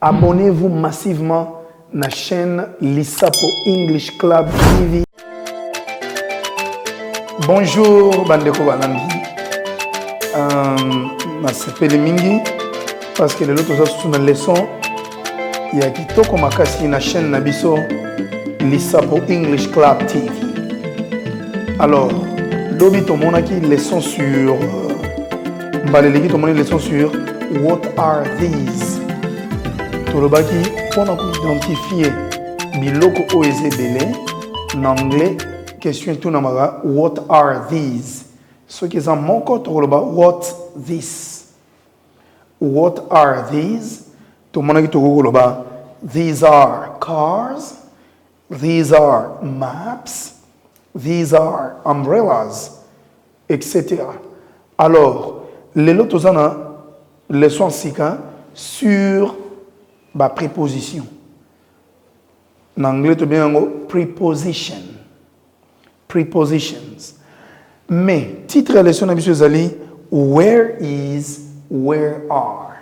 Abonnez-vous massivement à la chaîne Lissapo English Club TV. Bonjour, Bandeko Balandi. Je m'appelle Mingi parce que les autres ont une leçon. Il y a qui toko makasi na chaîne Nabiso Lissapo English Club TV. Alors, l'obi tomonaki leçon sur Balelegi tomoni leçon sur What are these? Tolobaki pour identifier biloko oeze belé en anglais question tout namara what are these? Ce qui est en moko toloba what this? What are these? Tomonaki toloba these are cars, these are maps, these are umbrellas, etc. Alors, les lots tozana leçon sika sur la préposition. En anglais, tu bien preposition. Prepositions. Mais, titre de la leçon, M. Zali, where is, where are.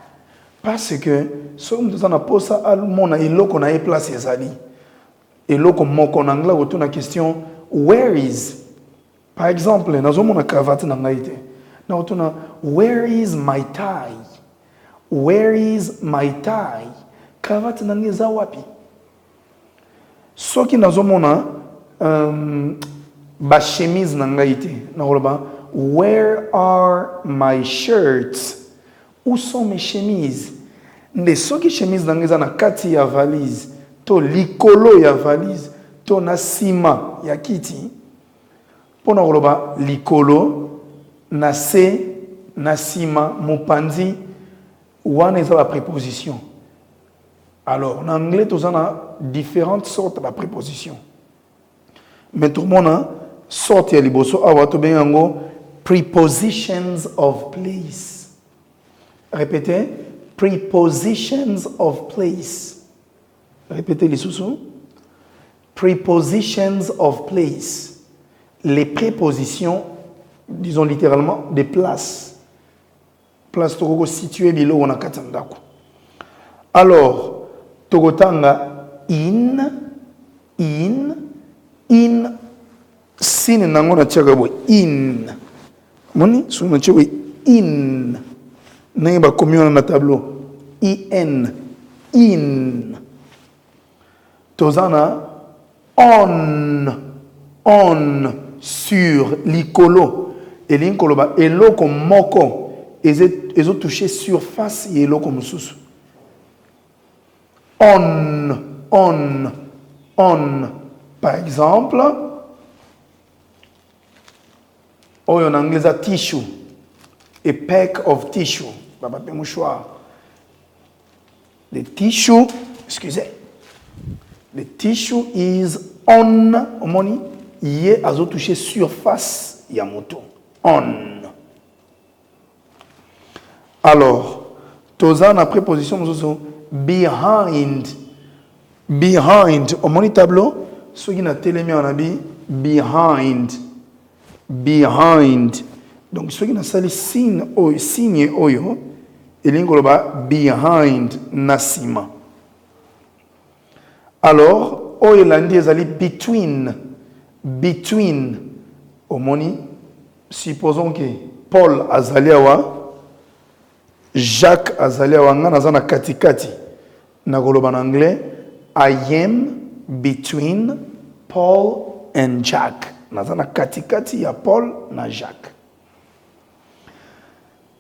Parce que, si nous avons posé ça à l'homme, il y a qu'on a placé Zali. Et là, comme en anglais, on a une question, where is. Par exemple, nous avons une cravate dans l'anglais. Nous avons where is my tie? Where is my tie? Cravate nange za wapi. Soki nazomona ba chemise nanga ite. Na where are my shirts? Où sont mes chemises? Nde soki chemise nange za na kati ya valise, to likolo ya valise, to na sima ya kiti. Pona koloba likolo na se na sima mopanzi wana eza la préposition. Alors, en anglais, nous avons différentes sortes de prépositions. Mais tout le monde a sorti à l'iboso, prepositions of place. Répétez, prepositions of place. Répétez les sous-sous. Prepositions of place. Les prépositions, disons littéralement, des places. Place toko située bilo on a katandako. Alors, Togotanga in, sin nango na chagabo in. Moni, so na chagabo in. Nango ba combien na tableau? In. Tozana on, sur, likolo. Et linkolo ba eloko moko. Ezo touché surface et eloko mususu. On. Par exemple, en anglais, a tissue, a pack of tissue. The tissue, excusez. The tissue is on, money, yé azo touché surface yamoto. On. Alors, toza na préposition nous behind, au moni tableau, ce qui n'a télémé en habit, behind. Donc, ce qui n'a sali signe oyo, et l'ingoloba behind nasima. Alors, oyo landi ezali between, au moni, supposons que Paul azaliawa, Jacques azaliawa nga nazana katikati. Nagoloba en anglais, I am between Paul and Jack. Nazana katikati ya Paul na Jacques.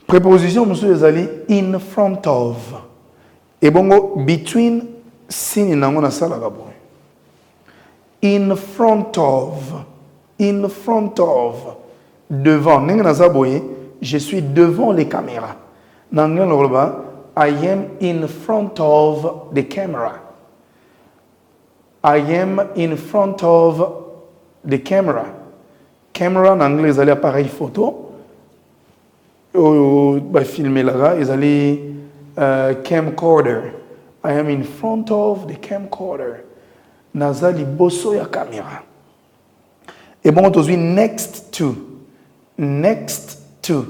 Préposition monsieur ezali in front of. Et bongo between sini nango na sala gabo. In front of. Devant. Nenga nazaboye, je suis devant les caméras. Nangle nagoloba I am in front of the camera. I am in front of the camera. Camera en anglais, ils allaient appareil photo. Bah, filmer là, ils allaient camcorder. I am in front of the camcorder. Nazali bosso ya caméra. Et bon, tu next to. Next to.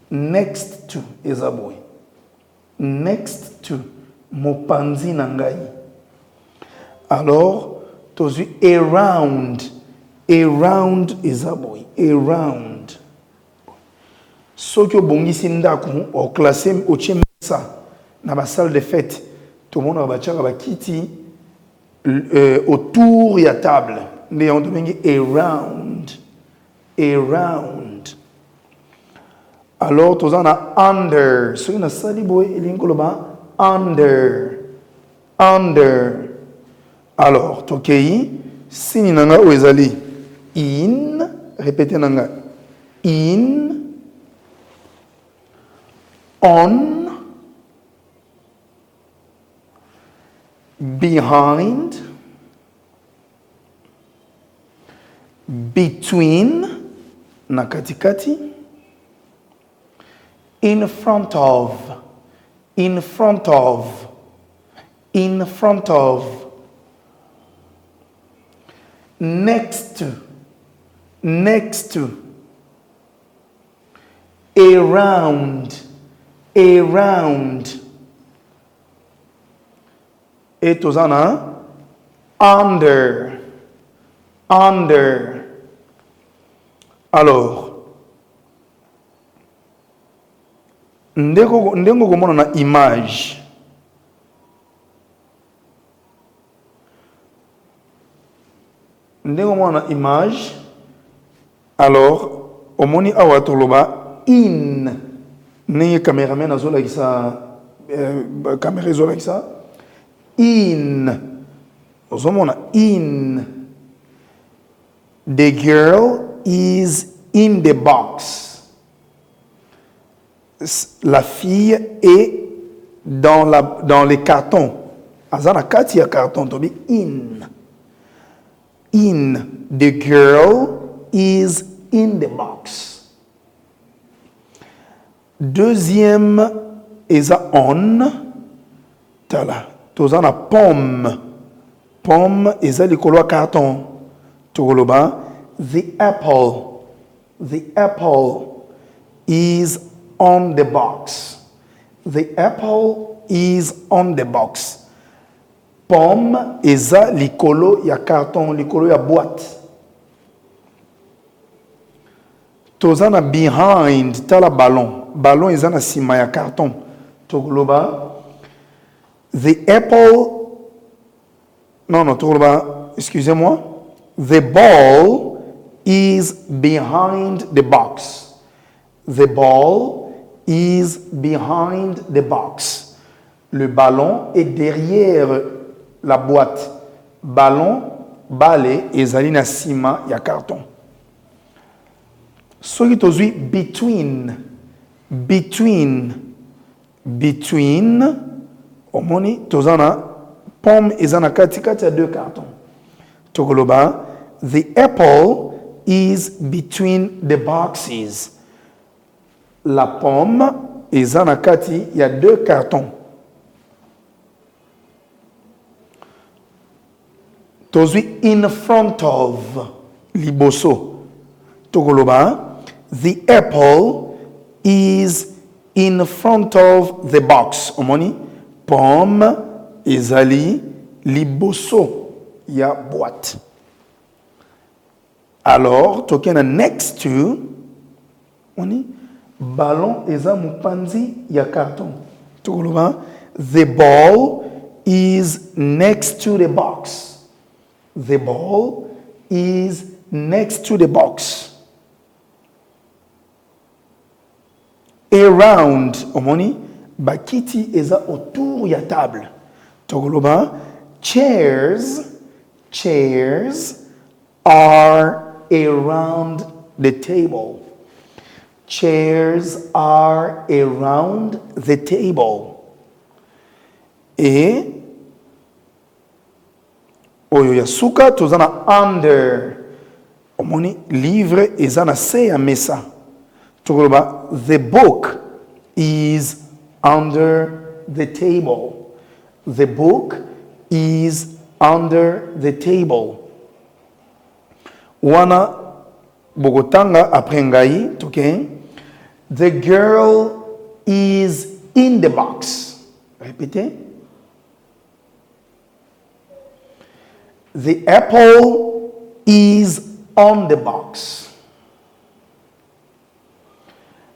Next to. Ezaboy. Next to. Mopanzi nangai. Alors, tu around. Around ezaboy. Around. Ce que bongisi ndaku au classé au ça dans la salle de fête tout le monde va battre va kiti autour ya table mais on demande around alors tout ça na under ce na sali boy elingoloba under alors tokei sini nanga oezali in répétez nanga in on, behind, between, na katikati, in front of, next to, around, et tozana under alors ndengo komona na image alors omoni awa toloba in ne cameraman azola kisa caméra azola kisa in ozomona in the girl is in the box la fille est dans les cartons azana kati ya carton to be in the girl is in the box. Deuxième est on tala tozana pomme est à l'école carton toloba the apple is on the box pomme est à l'école ya carton l'école ya boîte tozana behind tala ballon est na sima ya carton toloba the apple non toloba excusez-moi the ball is behind the box le ballon est derrière la boîte balé ezali na sima ya carton soki tozwi between omoni tozana pomme ezana katikati ya deux cartons tokoloba the apple is between the boxes la pomme ezana kati ya deux cartons tozwi in front of liboso tokoloba the apple is in front of the box omoni pomme ezali liboso ya boîte alors tokena next to oni ballon eza mopanzi ya carton tokoloba the ball is next to the box around omoni bakiti eza autour ya table tokoloba chairs are around the table et oyo ya suka tozana under omoni livre eza na se ya mesa tokoloba the book is under the table wana Bogotanga après ngai, ok? The girl is in the box. Répétez. The apple is on the box.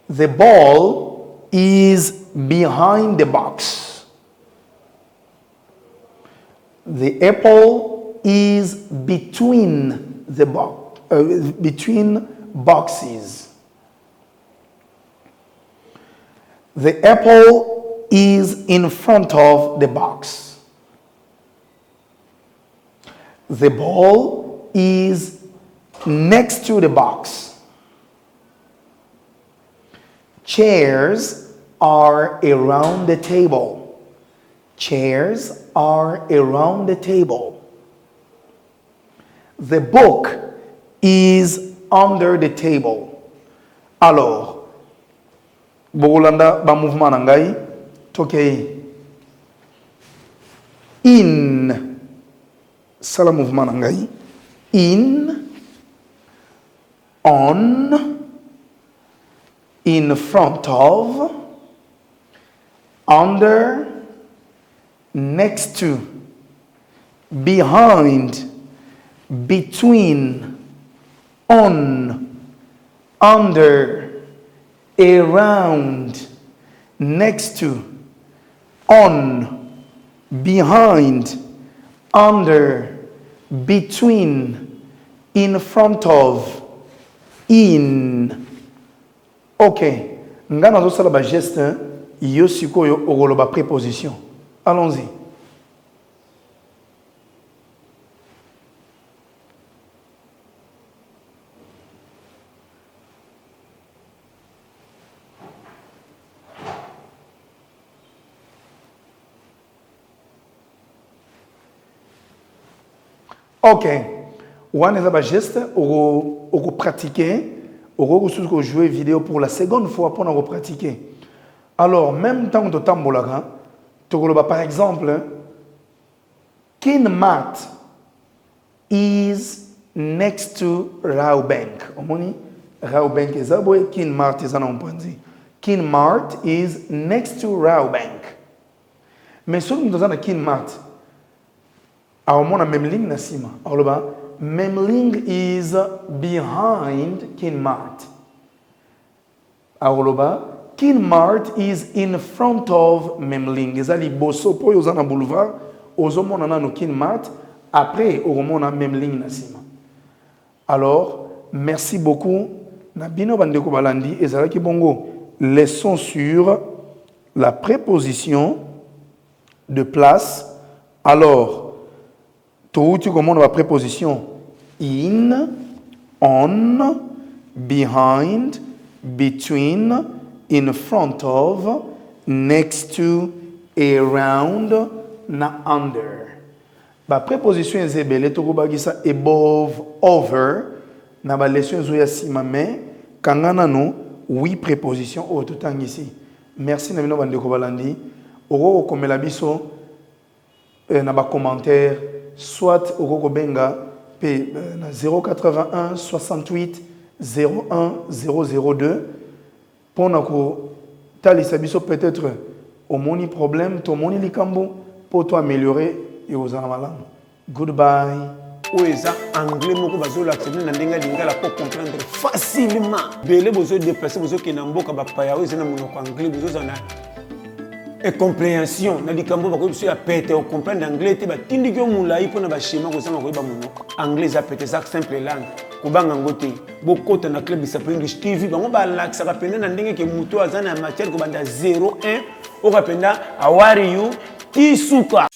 The ball is behind the box. The apple is between the between boxes. The apple is in front of the box. The ball is next to the box. Chairs are around the table. Chairs are around the table. The book is under the table. Alors, Bogolanda ba mouvement nangai, tokei. In, sala mouvement nangai. In, on, in front of, under, next to, behind, between, on, under, around, next to, on, behind, under, between, in front of, in. Ok. Ngana zo sala ba geste, yo sikoyo ogoloba préposition. Allons-y. Ok. On est là geste, on pratiquer, on jouer vidéo pour la seconde fois pour nous pratiquer. Alors même temps que tu tambolaga, tu par exemple, Kinmart is next to Rawbank. Omoni Rawbank is a boy. Kinmart is an ompanzi. Kinmart is next to Rawbank. Mais ce que nous avons Kinmart. Alors, on a Memling Nasima. Alors, Memling is behind Kinmart. Alors, Kinmart is in front of Memling. Ezali boso po yo zana boulevard, ozomo nana no Kinmart, après ozomo na Memling Nasima. Alors, merci beaucoup. Nabino bandeko balandi ezalaki bongo leçon sur la préposition de place. Alors, tu commandes la préposition in, on, behind, between, in front of, next to, around, na under. La préposition est belle, tu bagisa above, over. Na ba leçon zoya simame, kangana no, oui préposition au tout temps ici. Merci na bino bandeko balandi. Oro komela biso na ba commentaire. Soit au Gogobenga, na 081 68 01 002 pour nous talisabiso peut-être au moni problème, ton moni likambo pour toi améliorer et aux amalam. Goodbye. Oeza anglais moko bazola tsena na ndenga lingala pour comprendre facilement. Bele bozo déplacer bozo ke na mboka ba paya oeza na monoko anglais bozo zana et compréhension na likambo bako biso ya pete o comprendre anglais te ba tindi ko mulai pona ba schéma ko sama ko ba monoko anglais za pete ça simple langue ko banga ngote bokota na club isa English TV bango ba laksa ka penda na ndenge ke muto azana matière ko banda 01 o ka penda how are you tisuka.